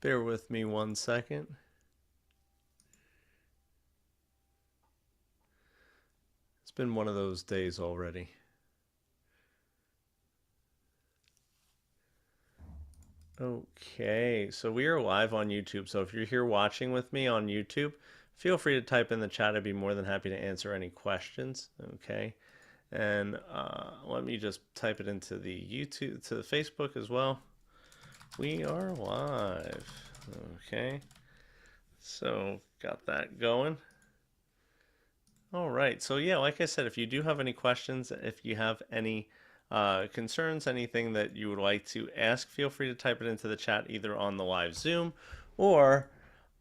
Bear with me 1 second. It's been one of those days already. Okay, so we are live on YouTube. So if you're here watching with me on YouTube, feel free to type in the chat. I'd be more than happy to answer any questions. Okay, and let me just type it into the YouTube, to the Facebook as well. We are live. Okay, so got that going. All right, so yeah, like I said, if you do have any questions, if you have any concerns, anything that you would like to ask, feel free to type it into the chat either on the live Zoom or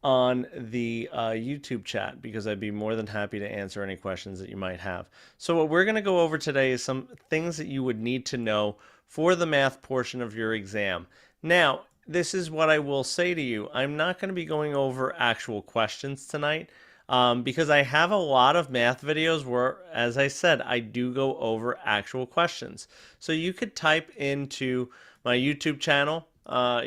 on the YouTube chat, because I'd be more than happy to answer any questions that you might have. So what we're going to go over today is some things that you would need to know for the math portion of your exam. Now, this is what I will say to you. I'm not going to be going over actual questions tonight. Because I have a lot of math videos where, as I said, I do go over actual questions. So you could type into my YouTube channel,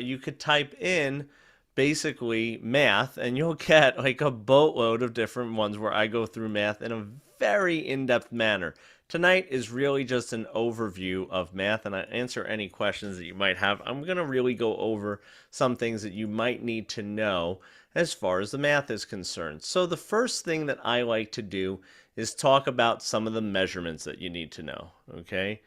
you could type in basically math, and you'll get like a boatload of different ones where I go through math in a very in-depth manner. Tonight is really just an overview of math, and I answer any questions that you might have. I'm going to really go over some things that you might need to know as far as the math is concerned. So the first thing that I like to do is talk about some of the measurements that you need to know. Okay,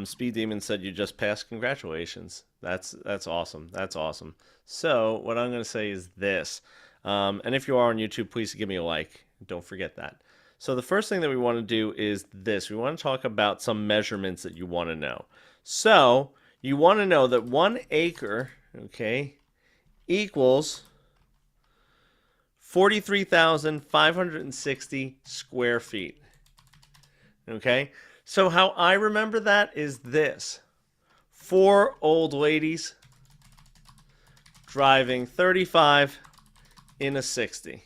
Speed Demon said you just passed. Congratulations. That's awesome. That's awesome. So what I'm going to say is this, and if you are on YouTube, please give me a like. Don't forget that. So the first thing that we want to do is this. We want to talk about some measurements that you want to know. So you want to know that 1 acre, okay, equals 43,560 square feet. Okay, so how I remember that is this: 4 old ladies driving 35 in a 60.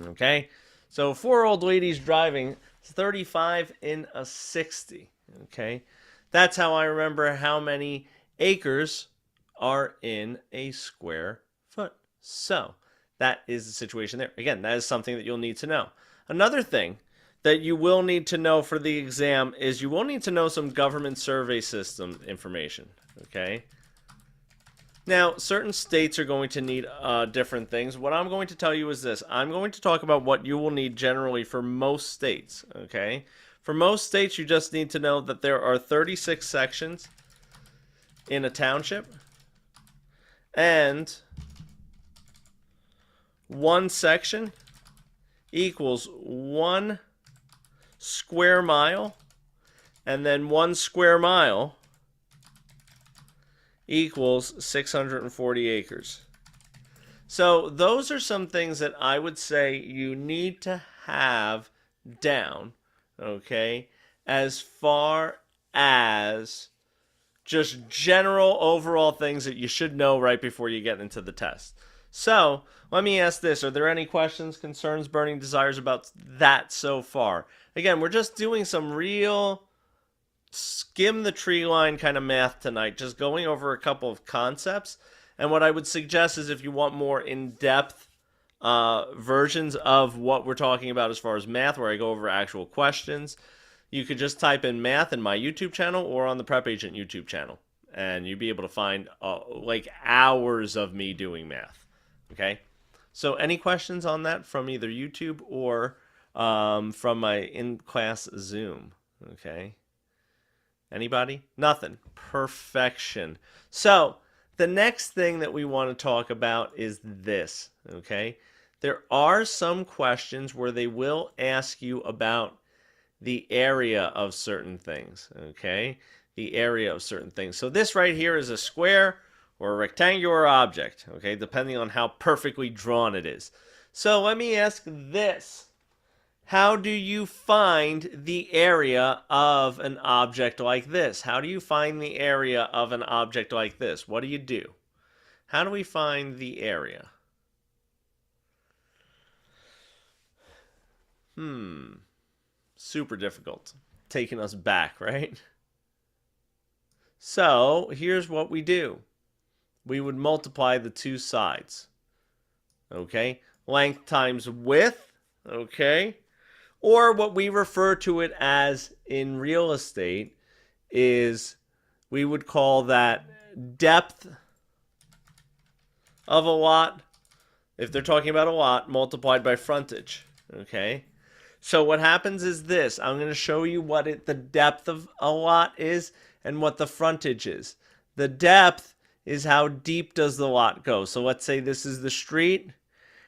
Okay, so 4 old ladies driving 35 in a 60. Okay, that's how I remember how many acres are in a square foot. So that is the situation there. Again, that is something that you'll need to know. Another thing that you will need to know for the exam is you will need to know some government survey system information. Okay. Now, certain states are going to need different things. What I'm going to tell you is this. I'm going to talk about what you will need generally for most states. Okay. For most states, you just need to know that there are 36 sections in a township, and 1 section equals 1 square mile, and then 1 square mile equals 640 acres. So those are some things that I would say you need to have down, okay, as far as just general overall things that you should know right before you get into the test. So let me ask this: are there any questions, concerns, burning desires about that so far? Again, we're just doing some real skim the tree line kind of math tonight, just going over a couple of concepts. And what I would suggest is, if you want more in-depth versions of what we're talking about as far as math, where I go over actual questions, you could just type in math in my YouTube channel or on the Prep Agent YouTube channel, and you'd be able to find like hours of me doing math. Okay, so any questions on that from either YouTube or from my in-class Zoom? Okay, anybody? Nothing. Perfection. So the next thing that we want to talk about is this. Okay, there are some questions where they will ask you about the area of certain things. Okay, the area of certain things. So this right here is a square or a rectangular object, okay, depending on how perfectly drawn it is. So let me ask this: how do you find the area of an object like this? How do you find the area of an object like this? What do you do? How do we find the area? Super difficult. Taking us back, right? So here's what we do. we would multiply the two sides. Okay? Length times width. Okay? Or what we refer to it as in real estate is we would call that depth of a lot, if they're talking about a lot, multiplied by frontage. Okay? So what happens is this. I'm going to show you what the depth of a lot is and what the frontage is. The depth is how deep does the lot go. So let's say this is the street.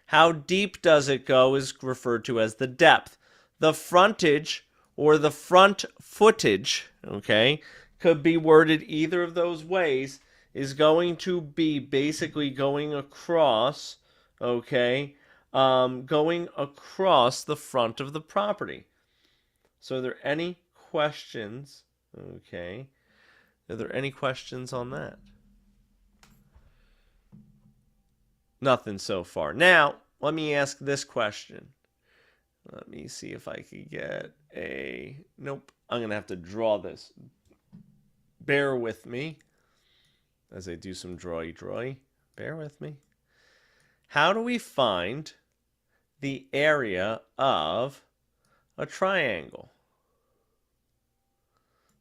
How deep does it go is referred to as the depth. The frontage or the front footage, okay, could be worded either of those ways, is going to be basically going across, okay, going across the front of the property. So are there any questions? Okay. Are there any questions on that? Nothing so far. Now, let me ask this question. Let me see if I can get a... Nope. I'm going to have to draw this. Bear with me as I do some drawy. Bear with me. How do we find the area of a triangle?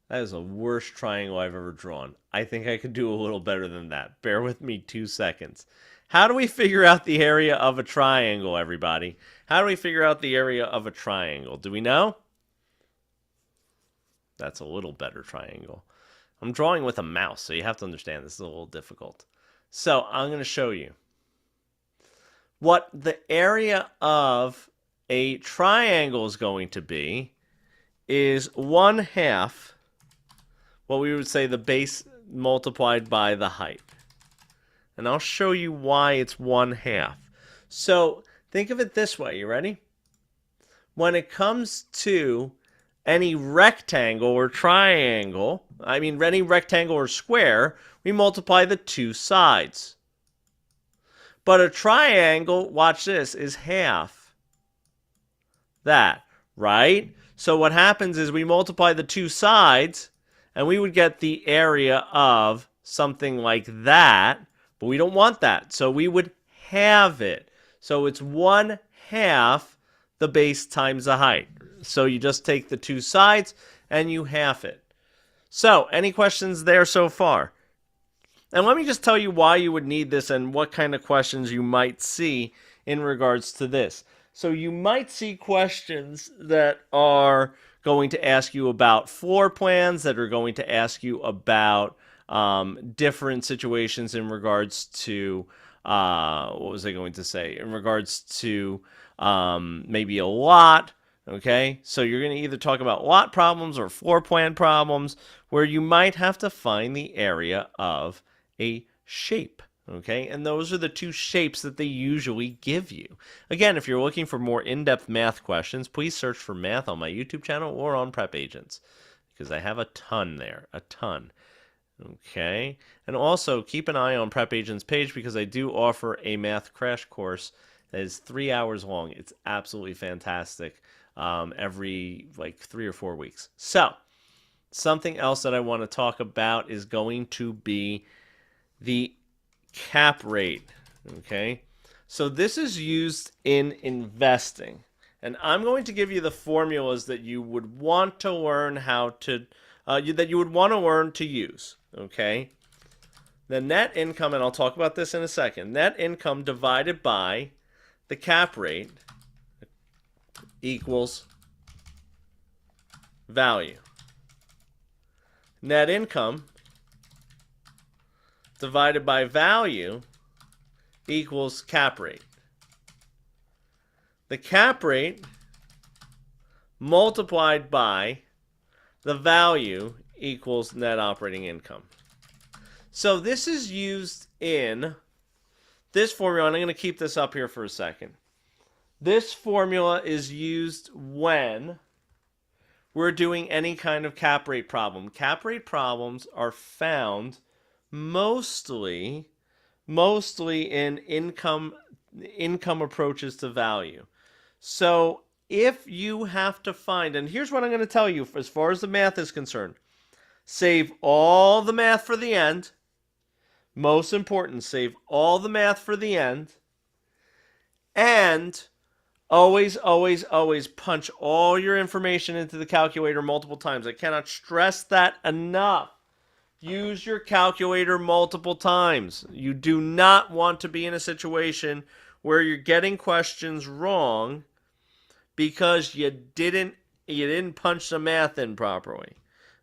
That is the worst triangle I've ever drawn. I think I could do a little better than that. Bear with me 2 seconds. How do we figure out the area of a triangle, everybody? How do we figure out the area of a triangle? Do we know? That's a little better triangle. I'm drawing with a mouse, so you have to understand this is a little difficult. So I'm going to show you. What the area of a triangle is going to be is 1/2, what we would say the base multiplied by the height. And I'll show you why it's 1/2. So think of it this way. You ready? When it comes to any rectangle or triangle, any rectangle or square, we multiply the two sides. But a triangle, watch this, is half that, right? So what happens is we multiply the two sides, and we would get the area of something like that, but we don't want that. So we would halve it. So it's 1/2 the base times the height. So you just take the two sides and you half it. So any questions there so far? And let me just tell you why you would need this and what kind of questions you might see in regards to this. So you might see questions that are going to ask you about floor plans, that are going to ask you about different situations in regards to, what was I going to say? In regards to maybe a lot. Okay, so you're going to either talk about lot problems or floor plan problems where you might have to find the area of a shape. Okay, and those are the two shapes that they usually give you. Again, if you're looking for more in-depth math questions, please search for math on my YouTube channel or on Prep Agents, because I have a ton there, a ton. Okay, and also keep an eye on Prep Agents page because I do offer a math crash course that is 3 hours long. It's absolutely fantastic. Every like 3 or 4 weeks. So, something else that I want to talk about is going to be the cap rate. Okay, so this is used in investing, and I'm going to give you the formulas that you would want to learn how to, that you would want to learn to use. Okay, the net income, and I'll talk about this in a second. Net income divided by the cap rate equals value. Net income divided by value equals cap rate. The cap rate multiplied by the value equals net operating income. So this is used in this formula, and I'm going to keep this up here for a second. This formula is used when we're doing any kind of cap rate problem. Cap rate problems are found mostly in income approaches to value. So if you have to find, and here's what I'm going to tell you as far as the math is concerned, save all the math for the end. most important, save all the math for the end. And always, always, always punch all your information into the calculator multiple times. I cannot stress that enough. Use your calculator multiple times. You do not want to be in a situation where you're getting questions wrong because you didn't punch the math in properly.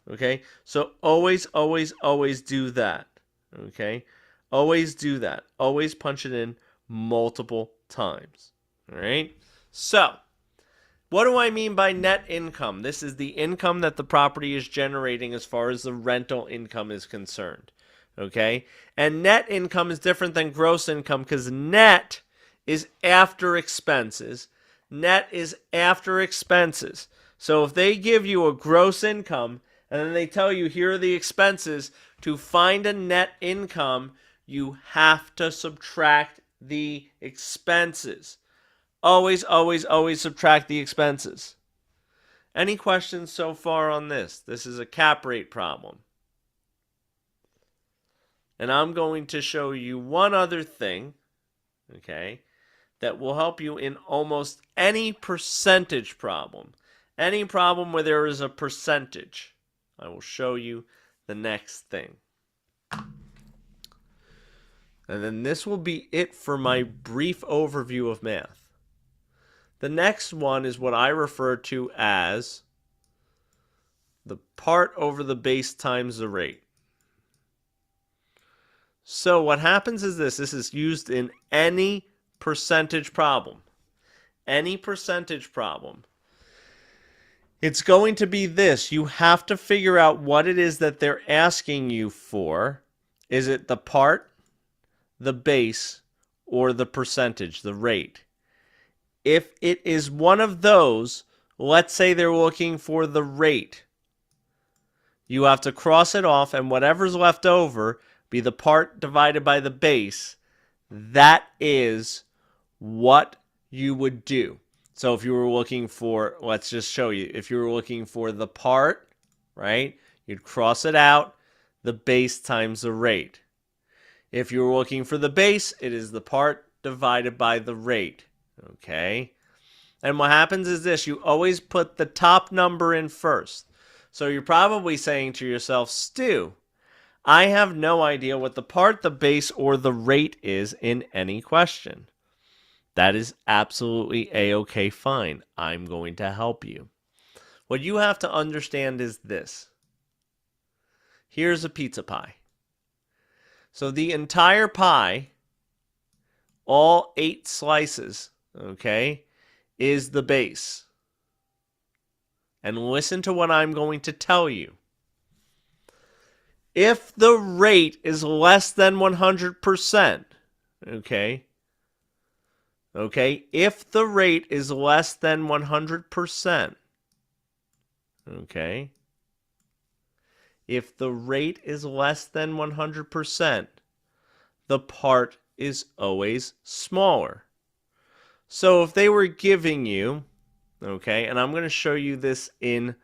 Okay? So always, always, always do that. Okay? Always do that. Always punch it in multiple times. All right? So, what do I mean by net income? This is the income that the property is generating as far as the rental income is concerned. Okay? And net income is different than gross income because net is after expenses. Net is after expenses. So if they give you a gross income and then they tell you here are the expenses, to find a net income, you have to subtract the expenses. Always, always, always subtract the expenses. Any questions so far on this? This is a cap rate problem. And I'm going to show you one other thing, okay, that will help you in almost any percentage problem. Any problem where there is a percentage. I will show you the next thing. And then this will be it for my brief overview of math. The next one is what I refer to as the part over the base times the rate. So what happens is this is used in any percentage problem. Any percentage problem. It's going to be this. You have to figure out what it is that they're asking you for. Is it the part, the base, or the percentage, the rate? If it is one of those, let's say they're looking for the rate. You have to cross it off, and whatever's left over be the part divided by the base. That is what you would do. So if you were looking for, let's just show you, if you were looking for the part, right, you'd cross it out, the base times the rate. If you were looking for the base, it is the part divided by the rate. Okay? And what happens is this, you always put the top number in first. So you're probably saying to yourself, Stu, I have no idea what the part, the base, or the rate is in any question. That is absolutely a-okay fine. I'm going to help you. What you have to understand is this. Here's a pizza pie. So the entire pie, all 8 slices, okay, is the base. And listen to what I'm going to tell you. If the rate is less than 100%, okay, if the rate is less than 100%, okay, if the rate is less than 100%, the part is always smaller. So if they were giving you, okay, and I'm going to show you this in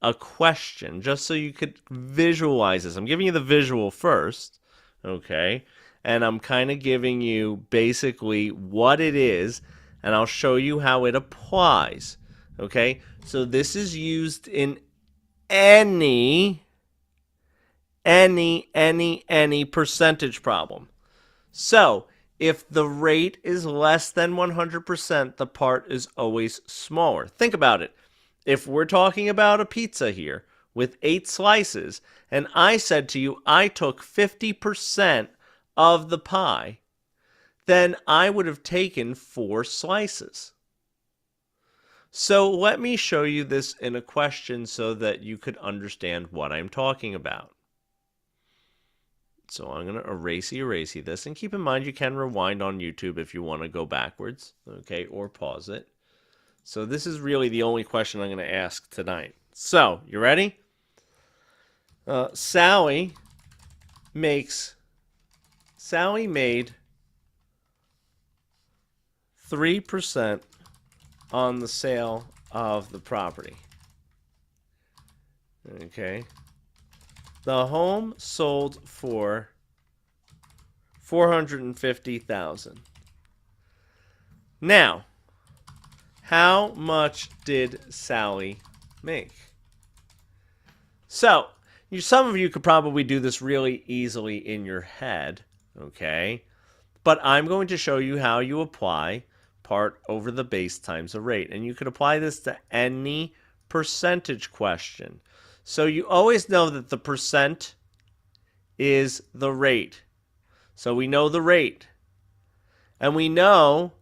a question, just so you could visualize this. I'm giving you the visual first, okay, and I'm kind of giving you basically what it is, and I'll show you how it applies, okay? So this is used in any percentage problem. So if the rate is less than 100%, the part is always smaller. Think about it. If we're talking about a pizza here with 8 slices, and I said to you, I took 50% of the pie, then I would have taken 4 slices. So let me show you this in a question so that you could understand what I'm talking about. So I'm going to erasey this, and keep in mind you can rewind on YouTube if you want to go backwards, okay, or pause it. So this is really the only question I'm going to ask tonight. So, you ready? Sally made 3% on the sale of the property. Okay. The home sold for 450,000. Now, how much did Sally make? So, some of you could probably do this really easily in your head, okay? But I'm going to show you how you apply part over the base times the rate. And you could apply this to any percentage question. So you always know that the percent is the rate. So we know the rate. And we know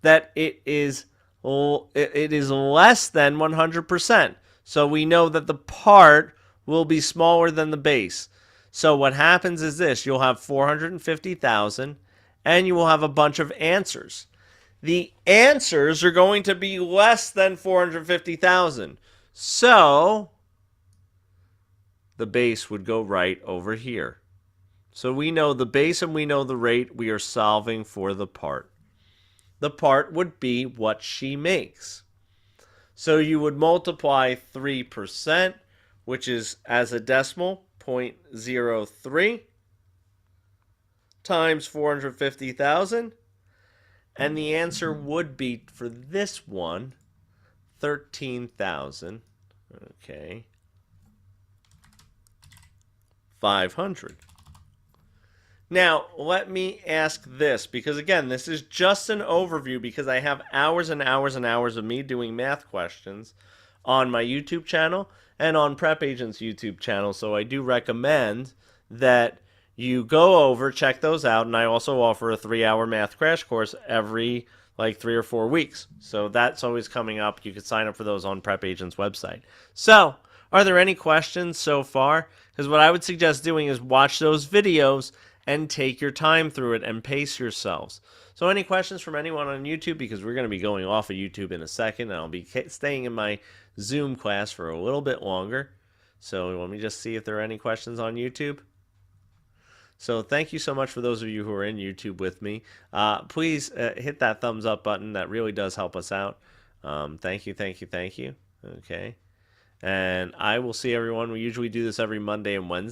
that it is less than 100%. So we know that the part will be smaller than the base. So what happens is this. You'll have 450,000 and you will have a bunch of answers. The answers are going to be less than 450,000. So the base would go right over here. So we know the base and we know the rate. We are solving for the part. The part would be what she makes. So you would multiply 3%, which is as a decimal, 0.03, times 450,000. And the answer would be, for this one, 13,000. Okay. 500. Now, let me ask this, because again, this is just an overview because I have hours and hours and hours of me doing math questions on my YouTube channel and on Prep Agent's YouTube channel. So I do recommend that you go over, check those out, and I also offer a 3-hour math crash course every 3 or 4 weeks. So that's always coming up. You can sign up for those on Prep Agent's website. So, are there any questions so far? Because what I would suggest doing is watch those videos and take your time through it and pace yourselves. So any questions from anyone on YouTube? Because we're going to be going off of YouTube in a second, and I'll be staying in my Zoom class for a little bit longer. So let me just see if there are any questions on YouTube. So thank you so much for those of you who are in YouTube with me. Please hit that thumbs up button. That really does help us out. Thank you, thank you, thank you. Okay. And I will see everyone. We usually do this every Monday and Wednesday.